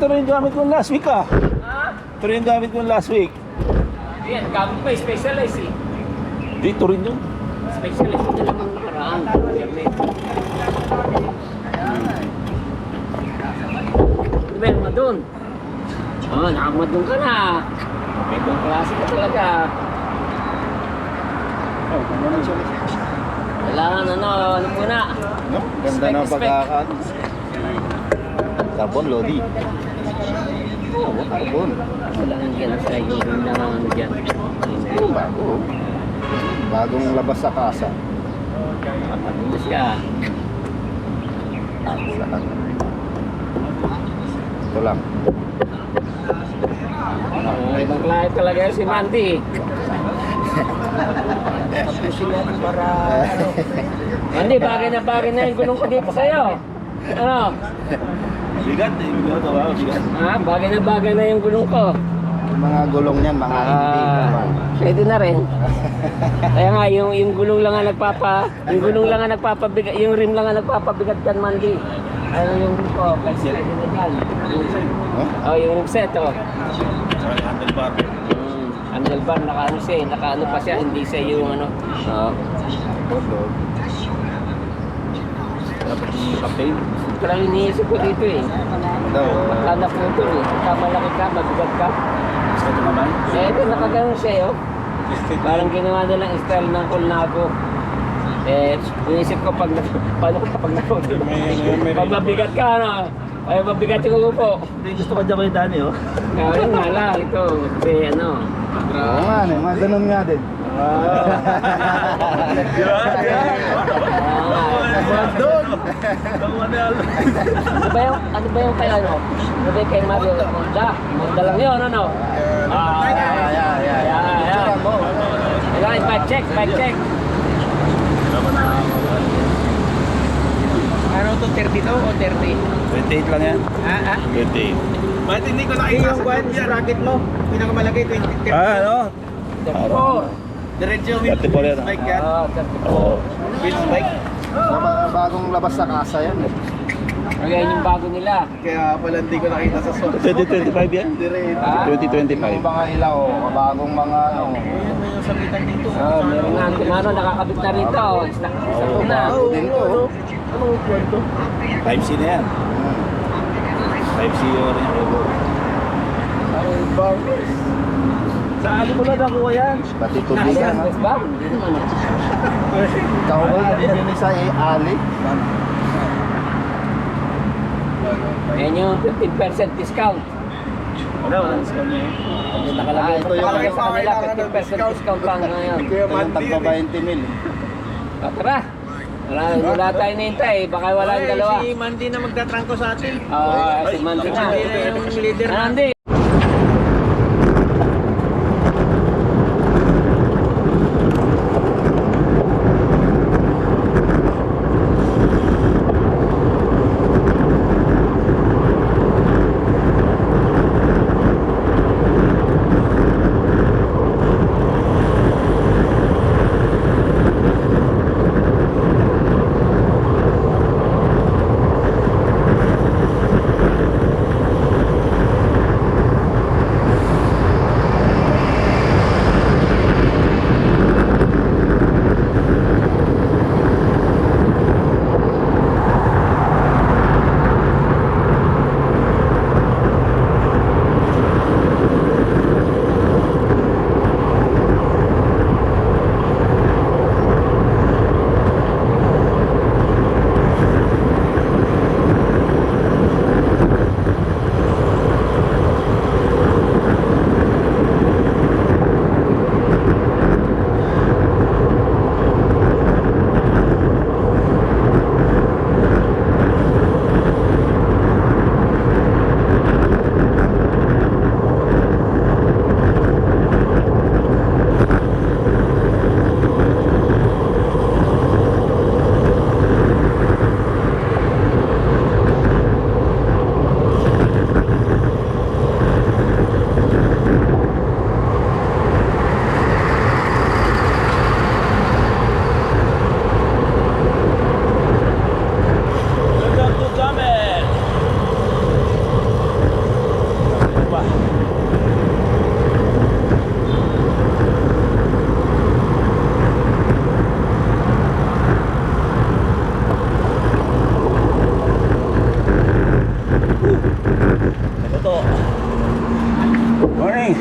ito rin yung gamit ko last week ah. Ha? Ito rin yung gamit ko last week. Yan, gamit pa, specialized eh. Dito rin yun. Specialist ito naman nakaraan. Diba yung madun? Oo, nakamadun ka na. May ibang klase ka talaga. Kailangan ano muna. No? Ganda ng pagkakaan. Carbon, Lodi. Oo, carbon. Kailangan yan sa hiling na ano dyan. Bago. Bagong labas sa kasa. Ano siya? Ito lang. Ibang klase talaga yun si Mandy. Tapusin natin para Mandy, bagay na yung gulong ko dito sa'yo. Ano? Bigat eh. Bigat. Bagay na yung gulong ko. Yung mga gulong niyan, mga hindi naman. Pwede na rin. Kaya nga, yung gulong lang ang nagpapabigat, yung rim lang ang nagpapabigat yan, Mandy. Ano yung rim ko? Pwede na yan. Oh, yung rim set, oh. Handlebar. Handlebar, nakaano pa siya, hindi siya yung ano. Oo. Dapat yung captain. Ito lang iniisip ko dito eh. Baka na photo eh. Baka malaki ka, mabigat ka. Ito naman. Eh, ito nakaganon siya oh. Parang ginawa nilang style ng Colnago. Eh, inisip ko paano kapag na-photo. Pag mabigat ka, ano? Ay, mabigat yung upo. Hindi, gusto ko dyan kayo Dani, oh. Kaya nga lang, ito. Kasi ano. Oo nga, mga ganun nga din. Doon! Ano ba yung kay ano? Ano ba yung kay Mario? Monda lang yun, ano? Kailangan check. Ano to, 32 o 30? 28 lang yan. 28. Bakit hindi ko nakita yung bracket mo? Pinakamalaki, 20. Ano? 34. Diretso 34 yan. bike yan. Oo. Wheels bike. Bagong labas sa kasa yan. Kaya yung bago nila. Kaya pala hindi ko nakita sa source. 2025 yan? Diretso. Ah? 2025. Mga ilaw, bagong mga ano. Ayan mo yung sabitan dito. Meron nga ano, nakakabit na rito. Isa na. Anong kwento? Type C na yan. Type C yung rin yung Sa ali mo na nakuha yan. Pati tubig yan. Yes, ba? Hindi naman. Ikaw ba yan sa ali? Ayan yung 15% discount. Wala discount niya. Nakalagay ito yung sa kanila, 15% discount lang ngayon. Kaya Ito yung tagpa 20 mil. Tara. Wala tayo nintay. Baka wala yung dalawa. Si Mandy na magtatrangko sa atin. Si Mandy na. Mandy na yung leader na. Mandy. Morning.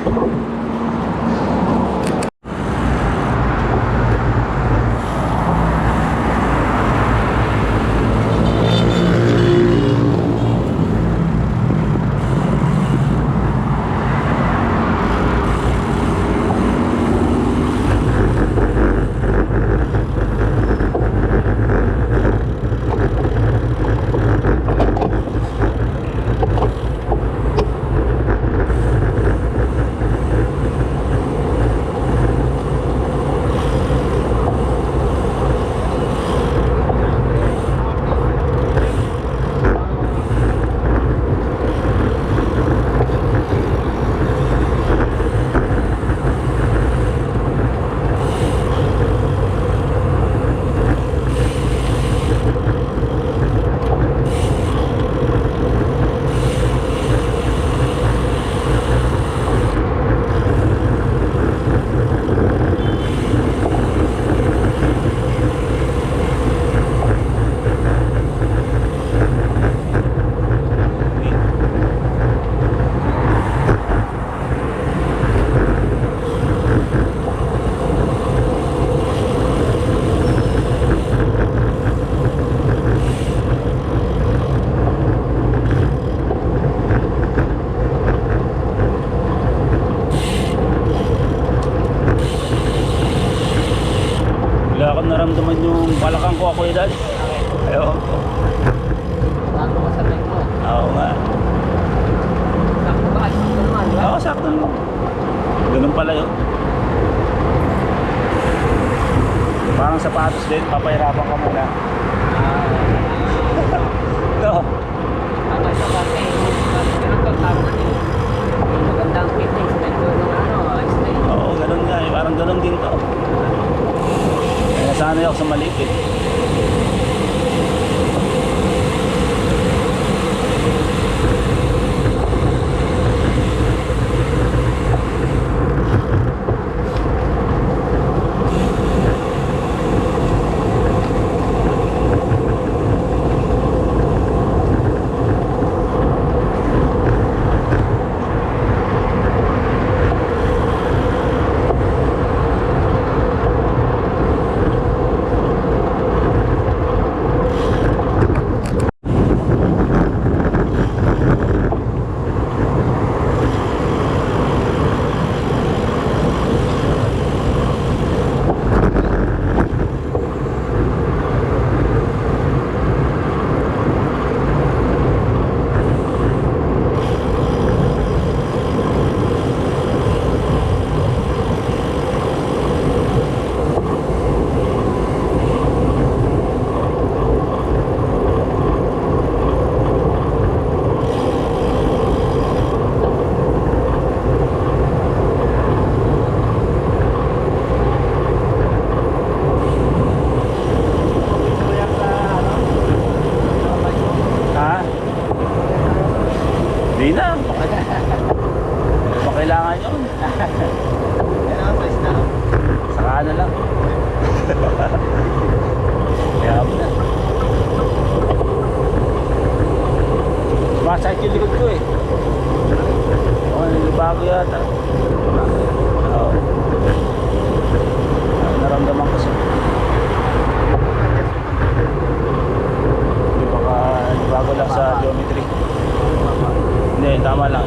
Wala akong naramdaman yung balakang ko ako edad. Ayaw. Bago ka sa bike mo. Oo nga. Sakto ba? Sakto naman, di ba? Oo, sakto naman. Ganun pala yun. Parang sapatos din, papahirapan ka muna. No. Tama siya kasi. Ganun to, tama na eh. Magandang fitness. Medyo ng stay. Oo, ganun nga. Parang ganun din to. Kaya sanay ako sa maliit eh. Di na. Kung kailangan yun. Saka na lang. Kaya mo na. Sumasakit yung likod ko eh. Oo, nilibago yata. Oo. Naramdaman ko siya. Hindi baka nilibago lang sa geometry. Hindi, tama lang.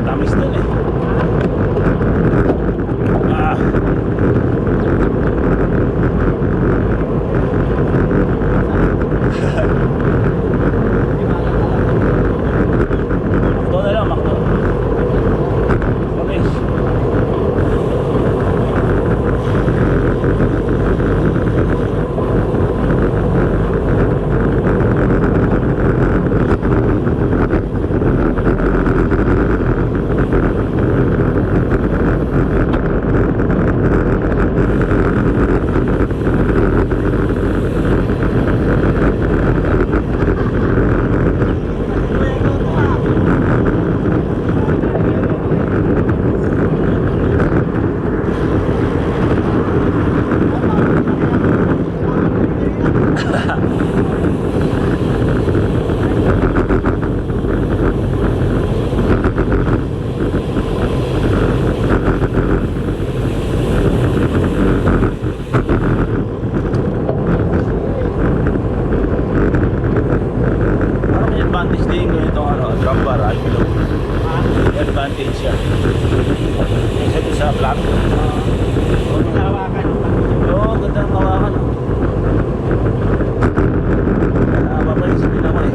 Tamis dun eh. Ah. Makdo na lang, makdo. Okay. Parang may advantage din ko itong drop bar, ay below. May advantage siya. Isa doon sa flat. Oo, ganda ang hawakan. Napapaisip din ako eh.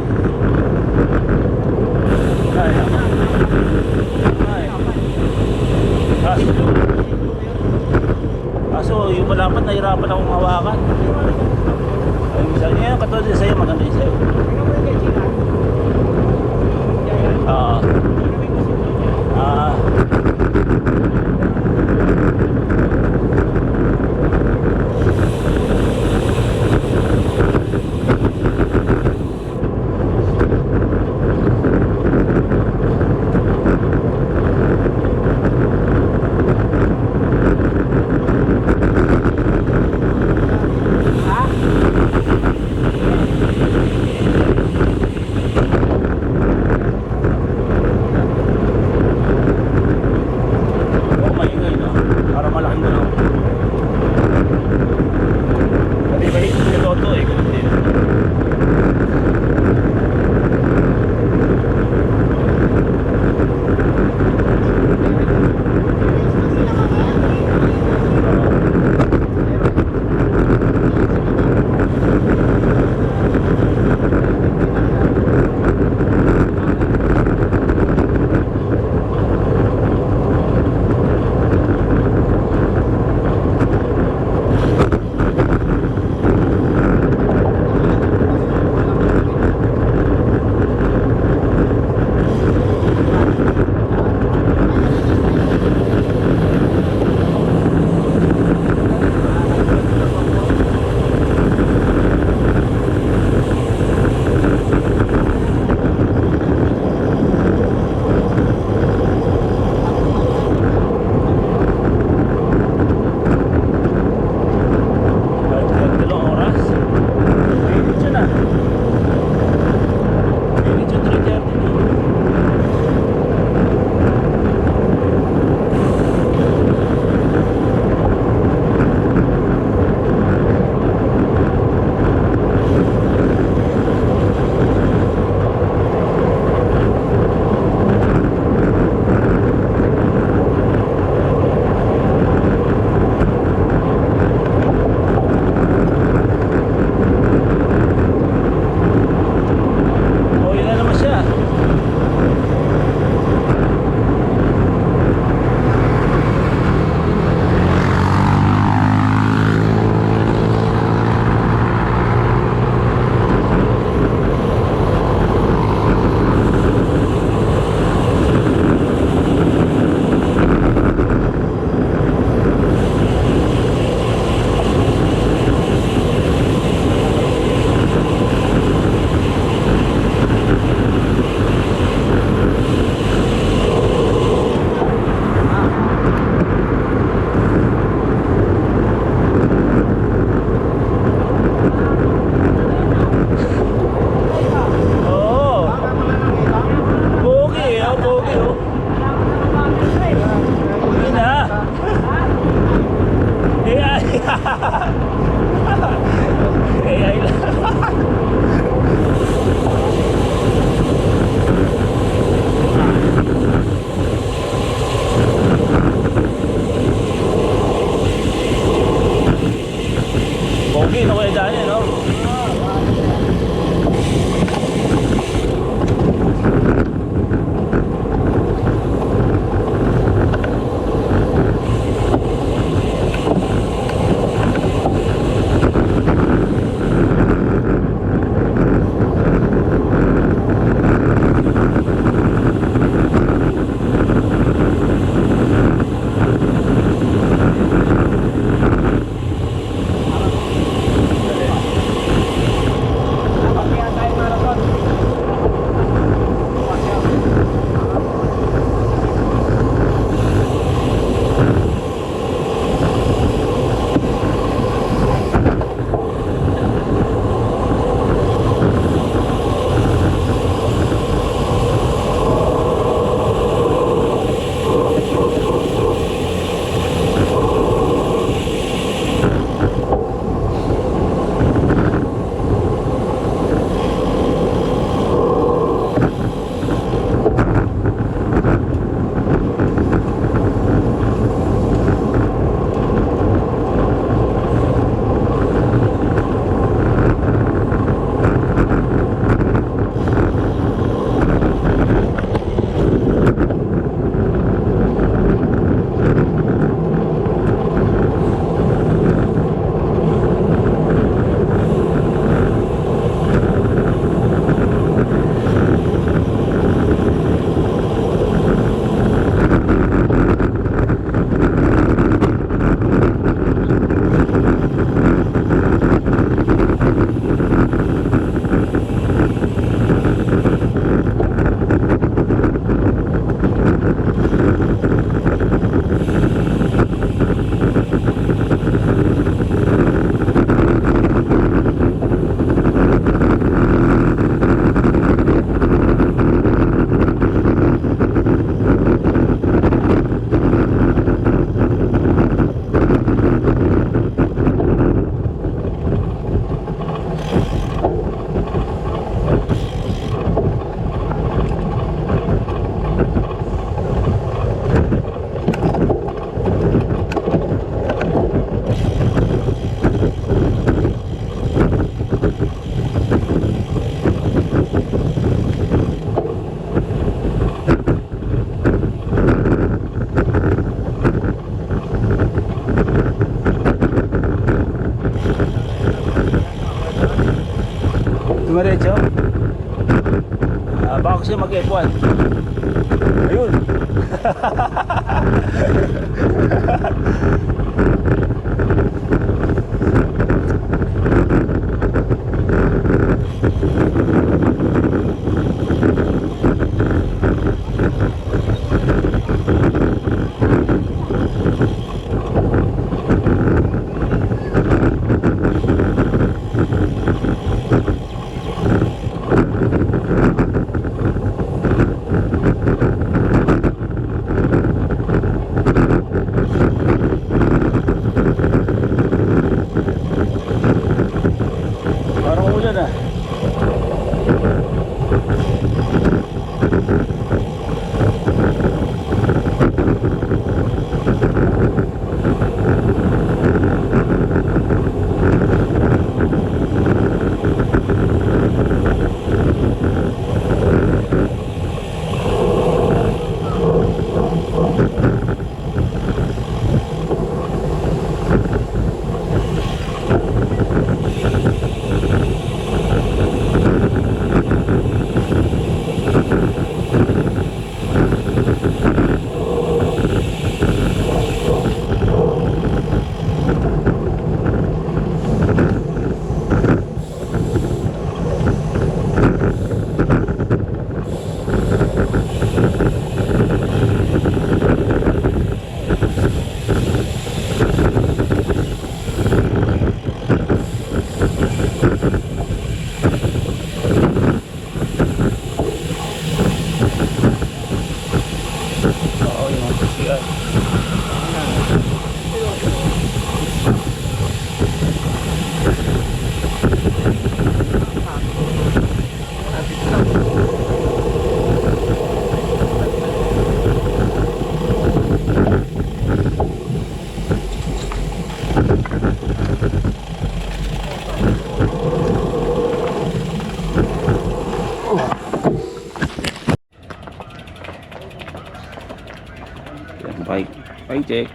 Kaya. Kaso yung malapad nahirapan akong hawakan. Ay, minsan yan, katulad din sa'yo, maganda yung sa'yo. Oo. Oo, maingay no? Para malaking galaw. Pati ba yung piloto eh, ganun din. Dumiretso. Baka siya mag-F1. Ayun. Parang ulan ah. Oo, yung mga CR. Yan, bike. Bike check.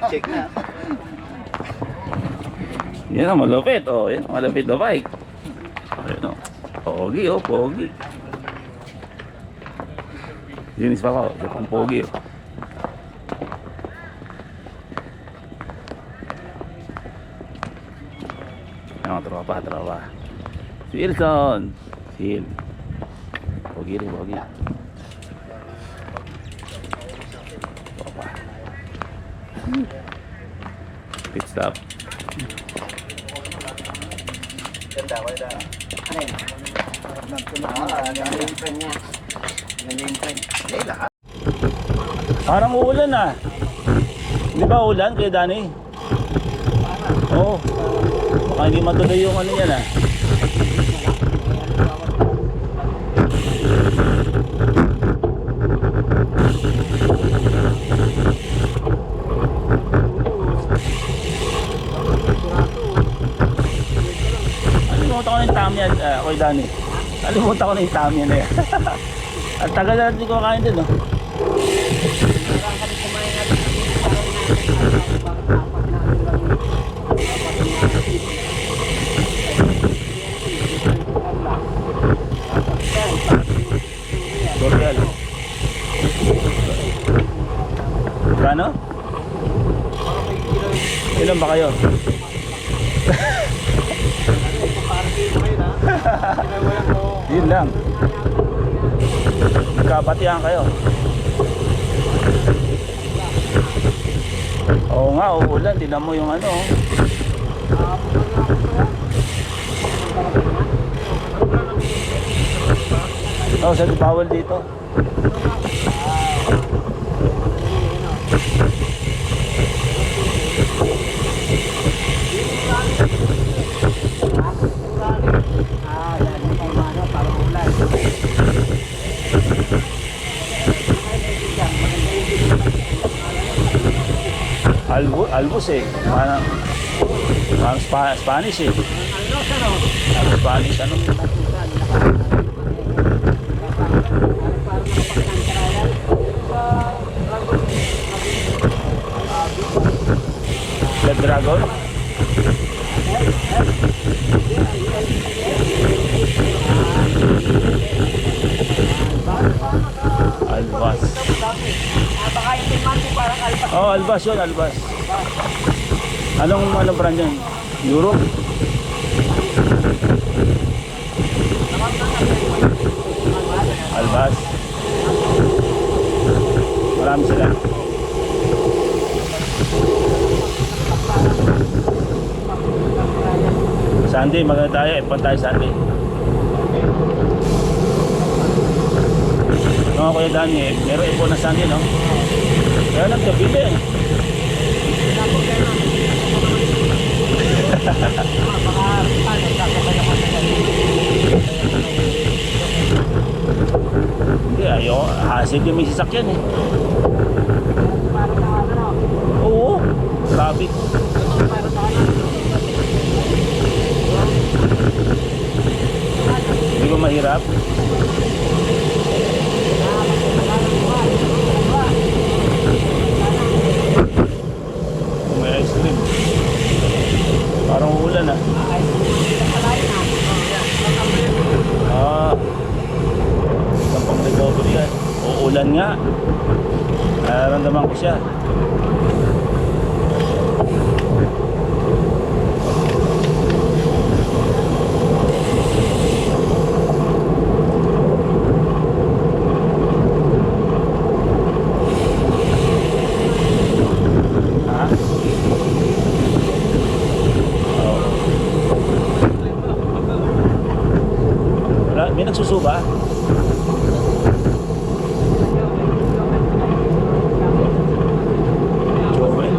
Check na. Yan ang malupit. Oh, yan ang malupit na bike. Ayun oh. Pogi oh, pogi. Linis pa ko. Ito pang pogi oh. Yan, tropa, tropa. Si Wilson. Sil. Pogi rin, pogi. Tropa. Pit stop. Ganda ko ito. Ano yun? Ganda yung friend niya. Ganda yung friend. Parang uulan ah. Di ba ulan kay Danny? Oo. Baka hindi matuloy yung ano yan ah. Alimutan ko na yung tami yan, Kuya Danny. Alimutan ko na yung tami yan eh. Ang tagal na natin kumakain din oh. L'Oreal. Kano? Ilan ba kayo? Yun lang. Nagkapatihan kayo. Oo nga, uulan. Tignan mo yung ano. Oh, sa bawal dito. Albus eh. Parang Spanish eh. Spanish ano? Blood Dragon? Oh, Albas yun, Albas. Anong brand yun? Europe? Albas. Marami sila. Sunday, maganda tayo. Ipon tayo Sunday. No, Kuya Dani, meron ipon na Sunday, no? Kaya nagkabili eh. Hindi, ayaw. Hasid yung may sasakyan eh. Oo, traffic. Hindi ba mahirap? May ice cream. Parang uulan ah. Sampang recovery yan. Uulan nga. Nararamdaman ko siya. May nagsusuba? Joey?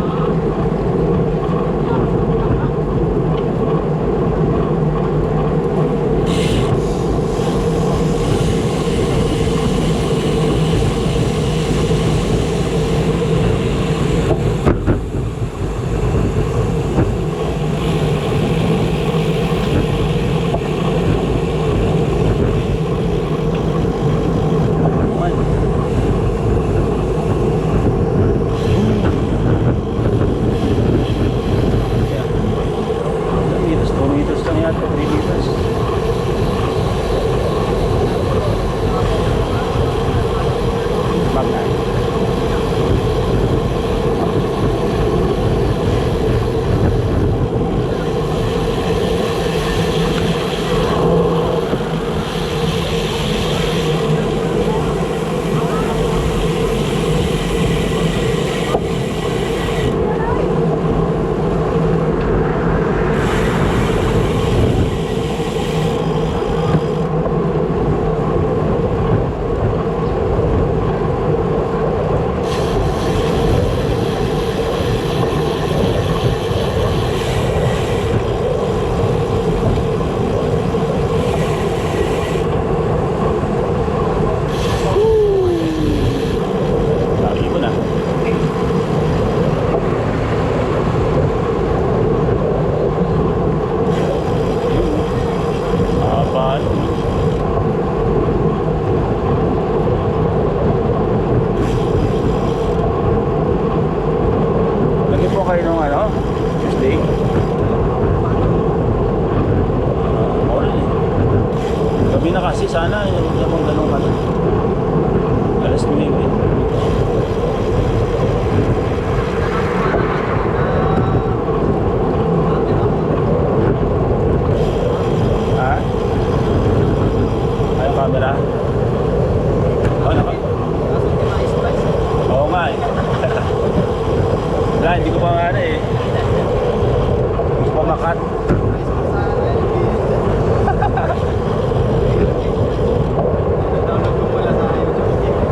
kasi sana yung ganun ka na. Alas 9. Ha? Ay, camera? Oh, naka? Oo nga eh. Wala, hindi ko pa nga na eh. Gusto pa makat.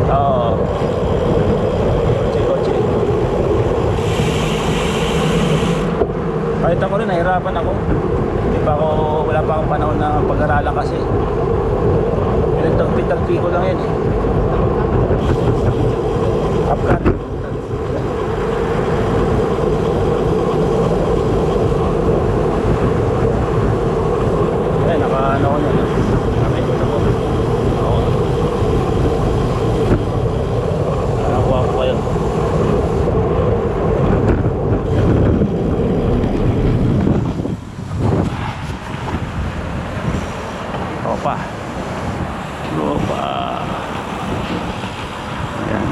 Oo. Kotse. Kahit ako rin, nahirapan ako. Wala pa akong panahon na pag-aralan kasi. Pinagtagpi-tagpi ko lang yan eh. Upcut. Naka-ano ko yan. Naka-ikot ako. Oo. Nakakuha ko kayo. Opa. Opa. Ayan.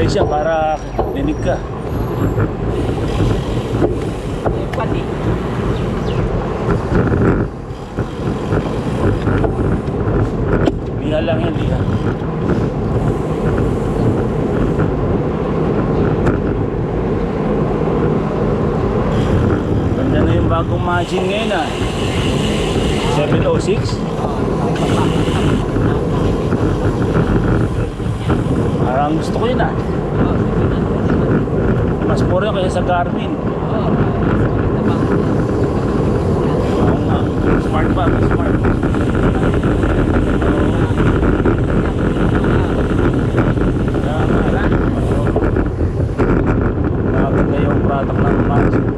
Ayos siya para dinig ka. Yung pati. Liha lang yan, liha. Ganda na yung bagong machine ngayon ah. 706. Parang gusto ko yun ah. Mas mura kaya sa Garmin. Oo nga. Smart pa, mas smart. Nakaganda yung product ng machine.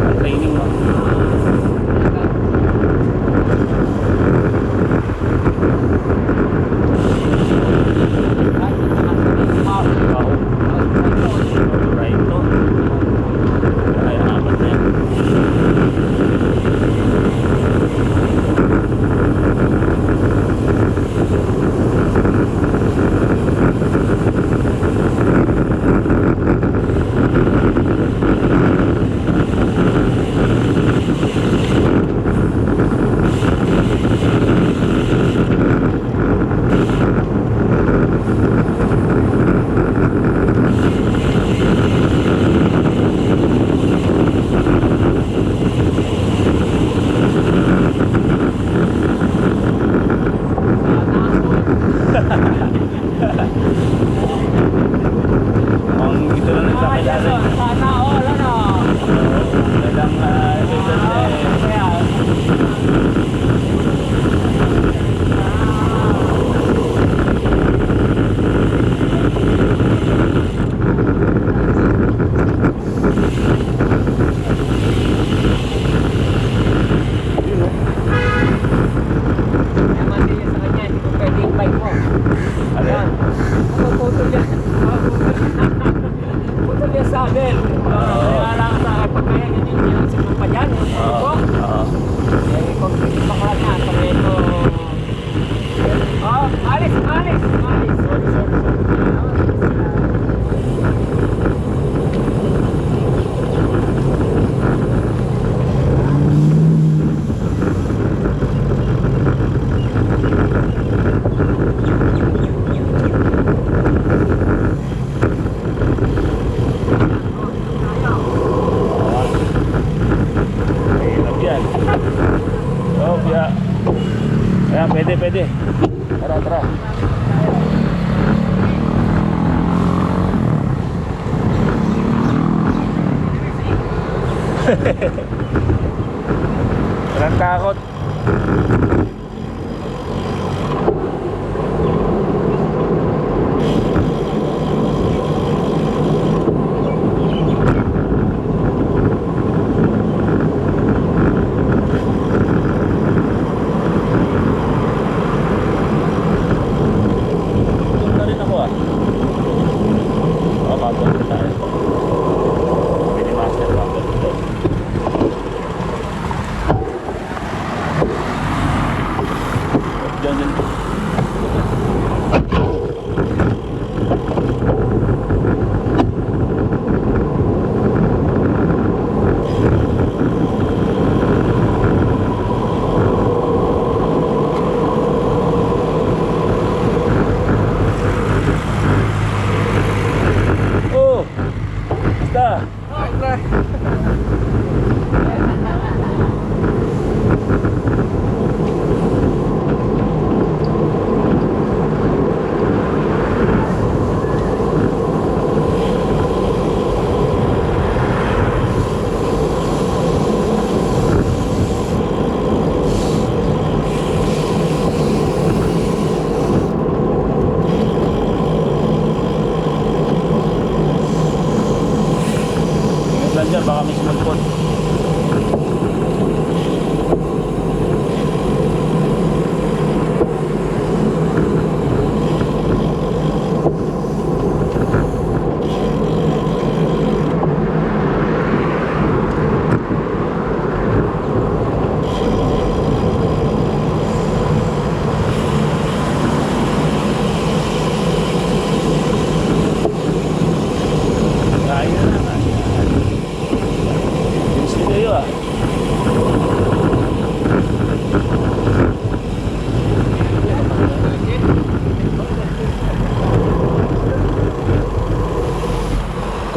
Ang training mo. Wow. Right to. Ay, apat na yan. Ang ito na nagkakilala. Sana all, ano? Dalang Naman din sa kanya, hindi ko pwede yung bike mo. Alin? Putol yan. Putol yan sa akin. Kaya lang sa akin, pag kaya ganyan yung siguro pa dyan. Oo. Oo. Eh, kung hindi pa ka na, sabi ko, oh, alis. Hirap yan. Oh, kaya. Ayan, pwede. Tara. Walang takot. Doon na rin ako ah. Bago na tayo. Pwede master bago dito. Diyan. Oh!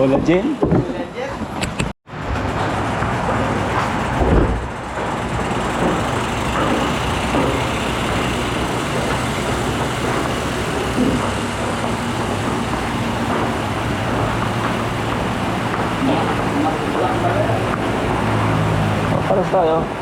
Collagen? Paras tayo.